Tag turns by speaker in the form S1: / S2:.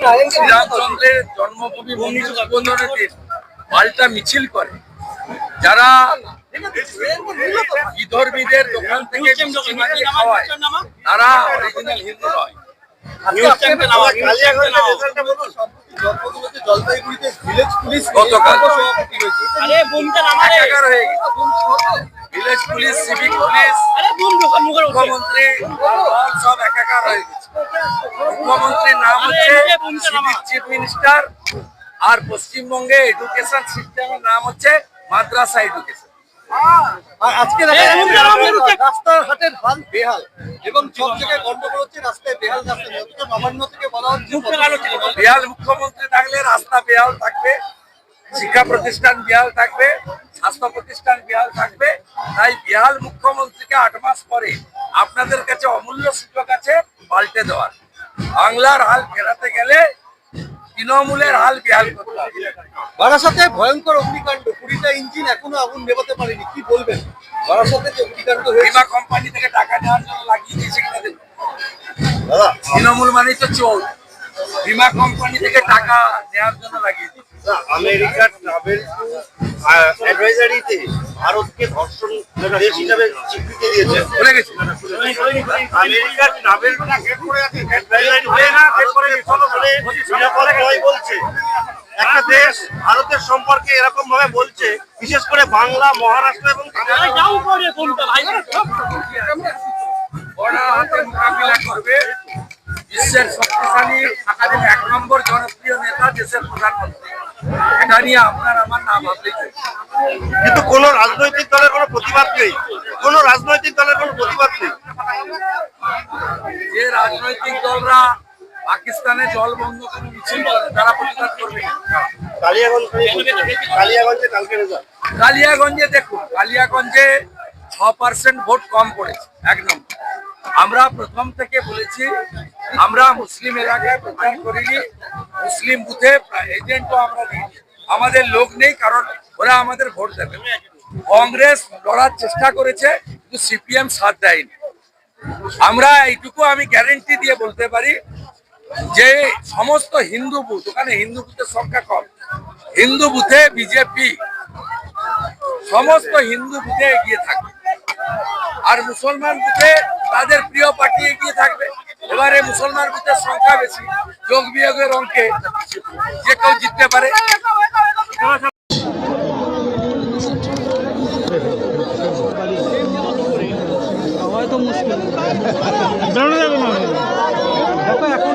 S1: শ্রীরামচন্দ্রের জন্মভূমি বন্ধনের দিন পাল্টা মিছিল করে, যারা বিধর্মীদের দোকান থেকে খাওয়ায় তারা অরিজিনাল হিন্দু নয়। ভিলেজ পুলিশ, সিভিক পুলিশ, মুখ্যমন্ত্রী সব একাকার হয়ে গেছে। মুখ্যমন্ত্রীর নাম হচ্ছে সিভিক চিফ মিনিস্টার, আর পশ্চিমবঙ্গে এডুকেশন সিস্টেমের নাম হচ্ছে মাদ্রাসা এডুকেশন।
S2: আজকে রাস্তাঘাটের হাল বেহাল এবং সব জায়গায় গন্ডগোল হচ্ছে, রাস্তায় বেহাল রাস্তা নবান্ন থেকে বলা হচ্ছে
S1: বেহাল মুখ্যমন্ত্রী থাকলে রাস্তা বেহাল থাকবে, শিক্ষা প্রতিষ্ঠান বেহাল থাকবে, স্বাস্থ্য প্রতিষ্ঠান বেহাল থাকবে। তাই বেহাল মুখ্যমন্ত্রীকে 8 মাস পরে আপনাদের কাছে অমূল্য সুযোগ আছে পাল্টে দেওয়ার। বাংলার হাল ফেরাতে গেলে তৃণমূলের হাল বেহাল করতে হবে।
S2: বারাসাতে ভয়ঙ্কর অগ্নিকাণ্ড, 20টা ইঞ্জিন এখনো আগুন নেভাতে পারেনি, কি বলবেন? বারাসাতে যে অগ্নিকাণ্ড
S1: বীমা কোম্পানি থেকে টাকা নেওয়ার জন্য লাগিয়ে দিয়েছে কিনা দেখুন। তৃণমূল মানেই তো চোর, বীমা কোম্পানি থেকে টাকা নেওয়ার জন্য লাগিয়ে দিয়েছে।
S3: আমেরিকার ট্রাভেল অ্যাডভাইজারিতে ভারতকে ধর্ষণ দেশ হিসাবে স্বীকৃতি দিয়েছে।
S1: ভুলে গেছি
S3: আমেরিকার ট্রাভেল অ্যাডভাইজারি বলছে একটা দেশ ভারতের সম্পর্কে এরকম ভাবে বলছে, বিশেষ করে বাংলা, মহারাষ্ট্র এবং
S1: মোকাবিলা করবে বিশ্বের শক্তিশালী 1 নম্বর জনপ্রিয় নেতা দেশের প্রধানমন্ত্রী। এটা নিয়ে আপনার আমার নাম ভাবলেই।
S3: কিন্তু কোন রাজনৈতিক দলের কোনো প্রতিবাদ নেই, কোন রাজনৈতিক দলের কোনো প্রতিবাদ নেই।
S1: যে রাজনৈতিক দলরা পাকিস্তানে জল বন্ধ করে মিছিল করে তারা প্রতিবাদ করবে। কালিয়াগঞ্জে দেখুন, কালিয়াগঞ্জে 6% ভোট কম পড়েছে। 1 নম্বর, আমরা প্রথম থেকে বলেছি আমরা মুসলিম এলাকায় প্রচার করিনি, মুসলিম বুথে এজেন্টও আমরা দিই, আমাদের লোক নেই, কারণ ওরা আমাদের ভোট দেবে। কংগ্রেস লড়ার চেষ্টা করেছে কিন্তু সিপিএম সাথ দেয়নি। আমরা এইটুকু আমি গ্যারেন্টি দিয়ে বলতে পারি যে সমস্ত হিন্দু বুথ, ওখানে হিন্দু বুথের সংখ্যা কম, হিন্দু বুথে বিজেপি সমস্ত হিন্দু বুথে এগিয়ে থাকবে, আর মুসলমান বুথে তাদের প্রিয় পার্টি এগিয়ে থাকবে। এবারে মুসলমান বুথের সংখ্যা বেশি, যোগ বিয়োগের অঙ্কে যে কেউ জিততে পারে।
S4: হয়তো মুশকিল দেখো এখন